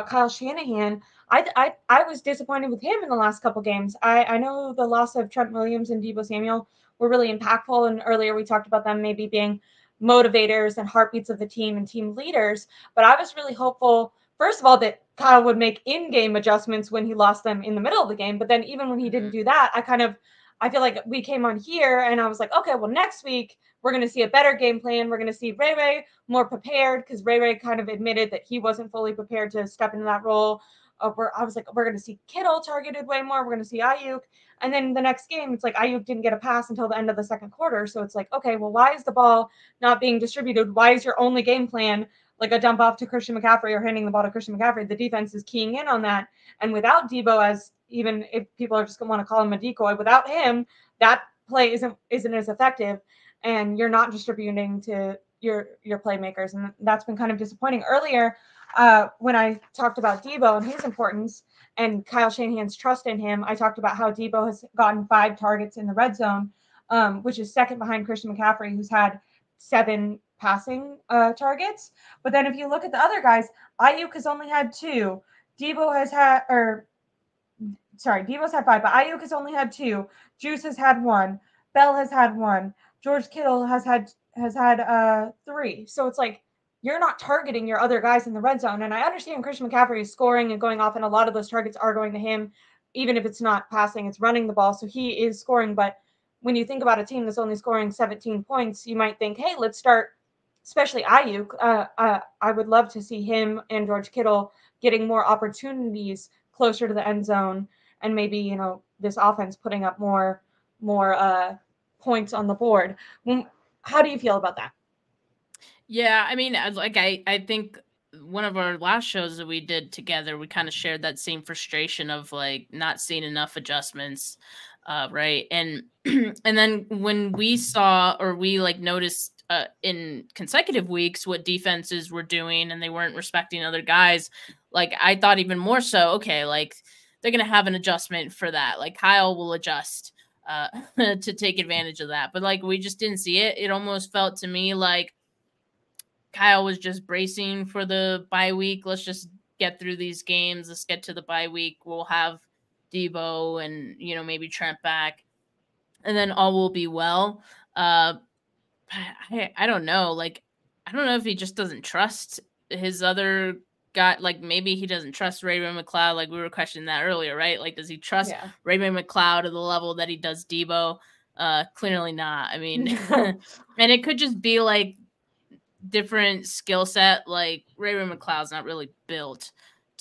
Kyle Shanahan, I was disappointed with him in the last couple games. I know the loss of Trent Williams and Deebo Samuel were really impactful, and earlier we talked about them maybe being motivators and heartbeats of the team and team leaders. But I was really hopeful, first of all, that Kyle would make in-game adjustments when he lost them in the middle of the game. But then even when he didn't do that, I feel like we came on here and I was like, okay, well, next week we're going to see a better game plan. We're going to see Ray more prepared, because Ray kind of admitted that he wasn't fully prepared to step into that role. I was like, we're going to see Kittle targeted way more. We're going to see Ayuk. And then the next game, it's like Ayuk didn't get a pass until the end of the second quarter. So it's like, okay, well, why is the ball not being distributed? Why is your only game plan like a dump off to Christian McCaffrey or handing the ball to Christian McCaffrey? The defense is keying in on that. And without Deebo, as even if people are just going to want to call him a decoy, without him, that play isn't as effective, and you're not distributing to your playmakers. And that's been kind of disappointing. Earlier, when I talked about Deebo and his importance and Kyle Shanahan's trust in him, I talked about how Deebo has gotten 5 targets in the red zone, which is second behind Christian McCaffrey, who's had 7 passing targets. But then if you look at the other guys, Ayuk has only had 2. Deebo's had 5, but Ayuk has only had 2. Juice has had 1. Bell has had 1. George Kittle has had 3. So it's like, you're not targeting your other guys in the red zone. And I understand Christian McCaffrey is scoring and going off, and a lot of those targets are going to him, even if it's not passing, it's running the ball. So he is scoring. But when you think about a team that's only scoring 17 points, you might think, hey, let's start, especially Ayuk. I would love to see him and George Kittle getting more opportunities closer to the end zone, and maybe, this offense putting up more points on the board. How do you feel about that? Yeah, I mean, I think one of our last shows that we did together, we kind of shared that same frustration of like not seeing enough adjustments, right? And and then when we saw, or we like noticed in consecutive weeks what defenses were doing, and they weren't respecting other guys, like I thought even more so, okay, like they're gonna have an adjustment for that. Like Kyle will adjust to take advantage of that, but like we just didn't see it. It almost felt to me like Kyle was just bracing for the bye week. Let's just get through these games. Let's get to the bye week. We'll have Deebo and, maybe Trent back, and then all will be well. I don't know. Like, I don't know if he just doesn't trust his other guy. Like, maybe he doesn't trust Raymond McLeod. Like, we were questioning that earlier, right? Like, does he trust Raymond McLeod to the level that he does Deebo? Clearly not. I mean, and it could just be like different skill set. Like Raymond McLeod's not really built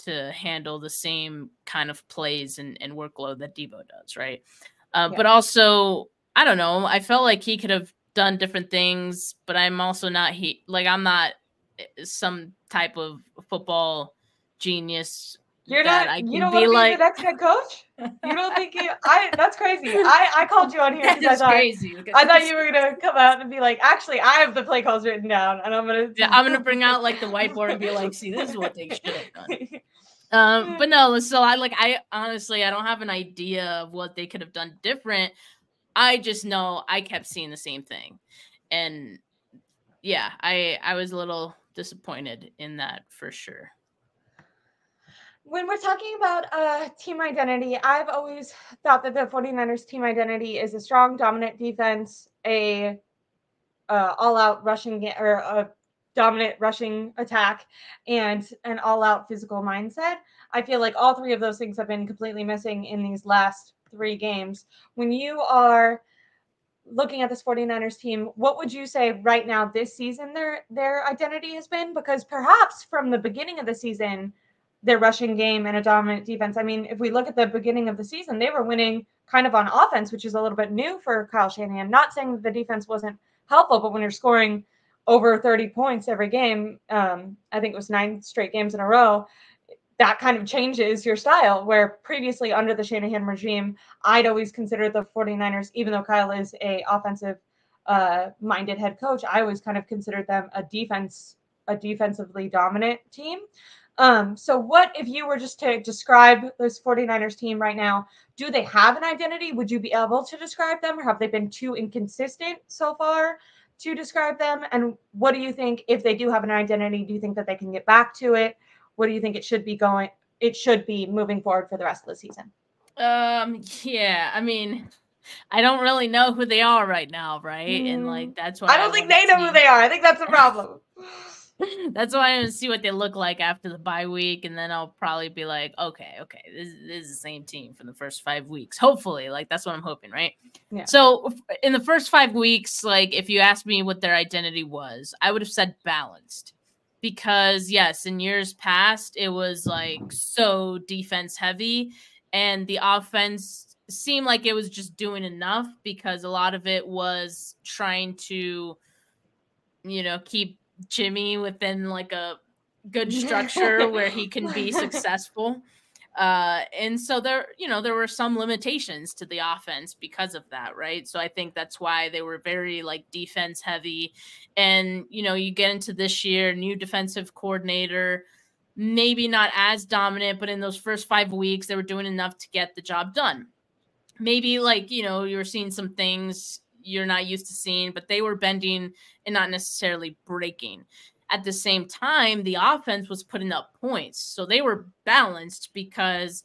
to handle the same kind of plays and workload that Deebo does, right? But also, I don't know, I felt like he could have done different things, but I'm also not I'm not some type of football genius. You're not. You don't want to be the next head coach. You don't think you? That's crazy. I called you on here because I thought you were gonna come out and be like, actually, I have the play calls written down, and I'm gonna bring out like the whiteboard and be like, see, this is what they should have done. But no, so I honestly, I don't have an idea of what they could have done different. I just know I kept seeing the same thing, and yeah, I was a little disappointed in that for sure. When we're talking about team identity, I've always thought that the 49ers team identity is a strong, dominant defense, a all-out rushing or a dominant rushing attack, and an all-out physical mindset. I feel like all 3 of those things have been completely missing in these last 3 games. When you are looking at this 49ers team, what would you say right now this season their identity has been? Because perhaps from the beginning of the season, their rushing game and a dominant defense. I mean, if we look at the beginning of the season, they were winning kind of on offense, which is a little bit new for Kyle Shanahan. Not saying that the defense wasn't helpful, but when you're scoring over 30 points every game, I think it was 9 straight games in a row, that kind of changes your style, where previously under the Shanahan regime, I'd always considered the 49ers, even though Kyle is a offensive minded head coach, I always kind of considered them a defensively dominant team. So what if you were just to describe this 49ers team right now? Do they have an identity? Would you be able to describe them, or have they been too inconsistent so far to describe them? And what do you think, if they do have an identity, do you think that they can get back to it? what do you think it should be moving forward for the rest of the season? Yeah, I mean, I don't really know who they are right now, right? And like that's why I don't think they know who they are. I think that's the problem. That's why I want to see what they look like after the bye week, and then I'll probably be like, okay, this is the same team for the first 5 weeks. Hopefully, like that's what I'm hoping, right? Yeah. So in the first 5 weeks, like if you asked me what their identity was, I would have said balanced. Because yes, in years past, it was like so defense heavy, and the offense seemed like it was just doing enough because a lot of it was trying to, keep Jimmy within like a good structure where he can be successful. And so there were some limitations to the offense because of that, right? So I think that's why they were very like defense heavy. And, you get into this year, new defensive coordinator, maybe not as dominant, but in those first 5 weeks, they were doing enough to get the job done. Maybe like, you were seeing some things you're not used to seeing, but they were bending and not necessarily breaking. At the same time, the offense was putting up points. So they were balanced because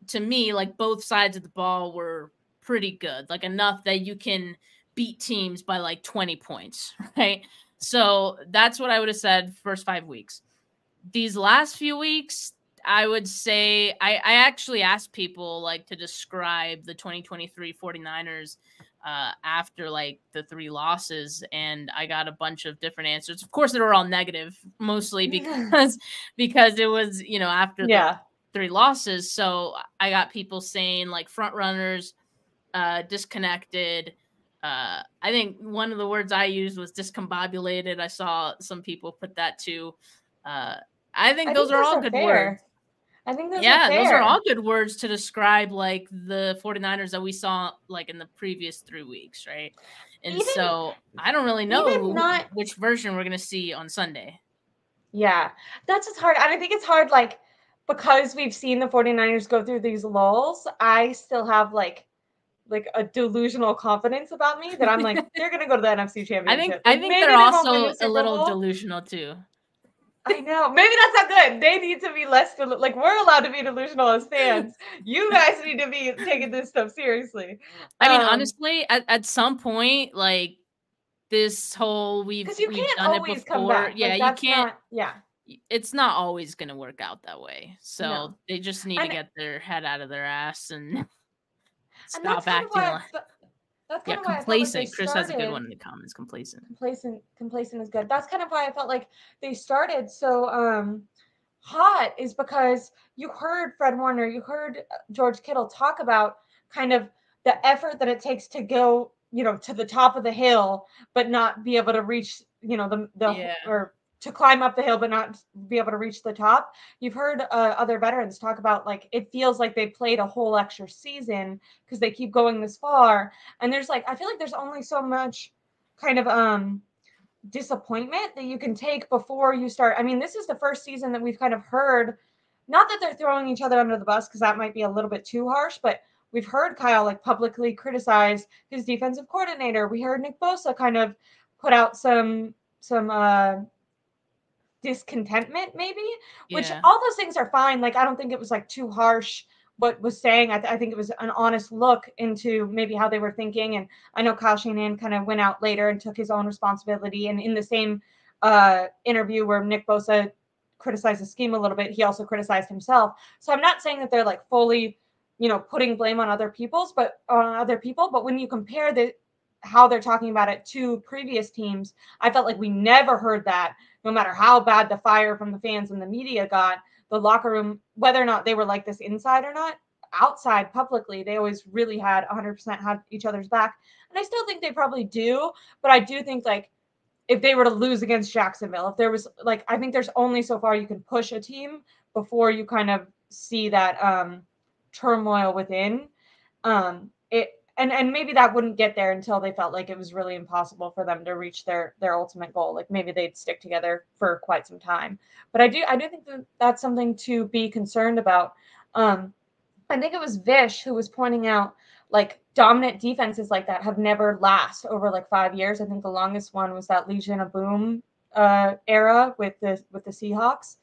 to me, like both sides of the ball were pretty good, like enough that you can beat teams by like 20 points, right? So that's what I would have said first 5 weeks. These last few weeks, I would say I actually asked people like to describe the 2023 49ers after like the 3 losses, and I got a bunch of different answers. Of course, they were all negative, mostly because it was after the 3 losses. So I got people saying like front runners, disconnected. I think one of the words I used was discombobulated. I saw some people put that too. I think those are all good words. I think those are fair. Those are all good words to describe like the 49ers that we saw like in the previous 3 weeks, right? And so I don't really know which version we're going to see on Sunday. Yeah, that's just hard. And I think it's hard, like, because we've seen the 49ers go through these lulls, I still have like a delusional confidence about me that I'm like, they're going to go to the NFC Championship. I think they're also a little delusional too. I know. Maybe that's not good. They need to be less like we're allowed to be delusional as fans. You guys need to be taking this stuff seriously. I mean, honestly, at some point, like this whole we've done it before. Come back. Yeah, like, you can't. It's not always going to work out that way. So they just need to get their head out of their ass and stop acting like. That's kind of why complacent. I felt like Chris has a good one in the comments. Complacent is good. That's kind of why I felt like they started so hot, is because you heard Fred Warner, you heard George Kittle talk about kind of the effort that it takes to go, to the top of the hill, but not be able to reach, or to climb up the hill, but not be able to reach the top. You've heard other veterans talk about like, it feels like they played a whole extra season because they keep going this far. And there's like, I feel like there's only so much kind of disappointment that you can take before you start. I mean, this is the first season that we've kind of heard, not that they're throwing each other under the bus, because that might be a little bit too harsh, but we've heard Kyle like publicly criticize his defensive coordinator. We heard Nick Bosa kind of put out some discontentment, maybe, which all those things are fine. Like, I don't think it was like too harsh what was saying. I think it was an honest look into maybe how they were thinking. And I know Kyle Shanahan kind of went out later and took his own responsibility. And in the same interview where Nick Bosa criticized the scheme a little bit, he also criticized himself. So I'm not saying that they're like fully, putting blame on other people, but when you compare how they're talking about it to previous teams, I felt like we never heard that. No matter how bad the fire from the fans and the media got, the locker room, whether or not they were like this inside or not, outside publicly, they always really had 100% had each other's back. And I still think they probably do, but I do think like if they were to lose against Jacksonville, if there was like, I think there's only so far you can push a team before you kind of see that turmoil within. And maybe that wouldn't get there until they felt like it was really impossible for them to reach their ultimate goal. Like maybe they'd stick together for quite some time. But I do think that that's something to be concerned about. I think it was Vish who was pointing out like dominant defenses like that have never last over like 5 years. I think the longest one was that Legion of Boom era with the Seahawks,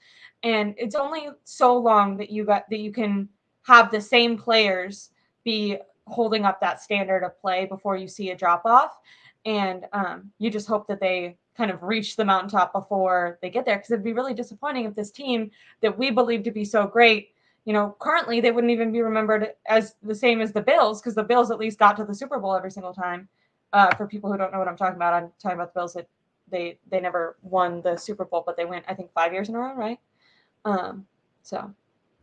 and it's only so long that you can have the same players be holding up that standard of play before you see a drop off, and you just hope that they kind of reach the mountaintop before they get there, because it'd be really disappointing if this team that we believe to be so great, currently they wouldn't even be remembered as the same as the Bills, because the Bills at least got to the Super Bowl every single time. For people who don't know what I'm talking about, I'm talking about the Bills that they never won the Super Bowl, but they went, I think, 5 years in a row, right? So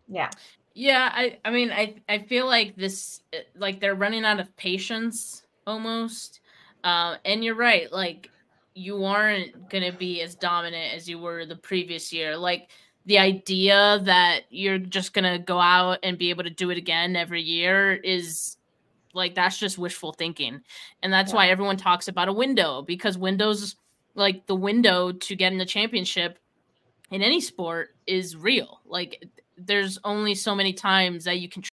yeah. Yeah, I mean, I feel like this, like they're running out of patience almost. And you're right, like you aren't gonna be as dominant as you were the previous year. Like the idea that you're just gonna go out and be able to do it again every year is like, that's just wishful thinking. And that's why everyone talks about a window, because windows, like the window to get in the championship in any sport is real. Like there's only so many times that you can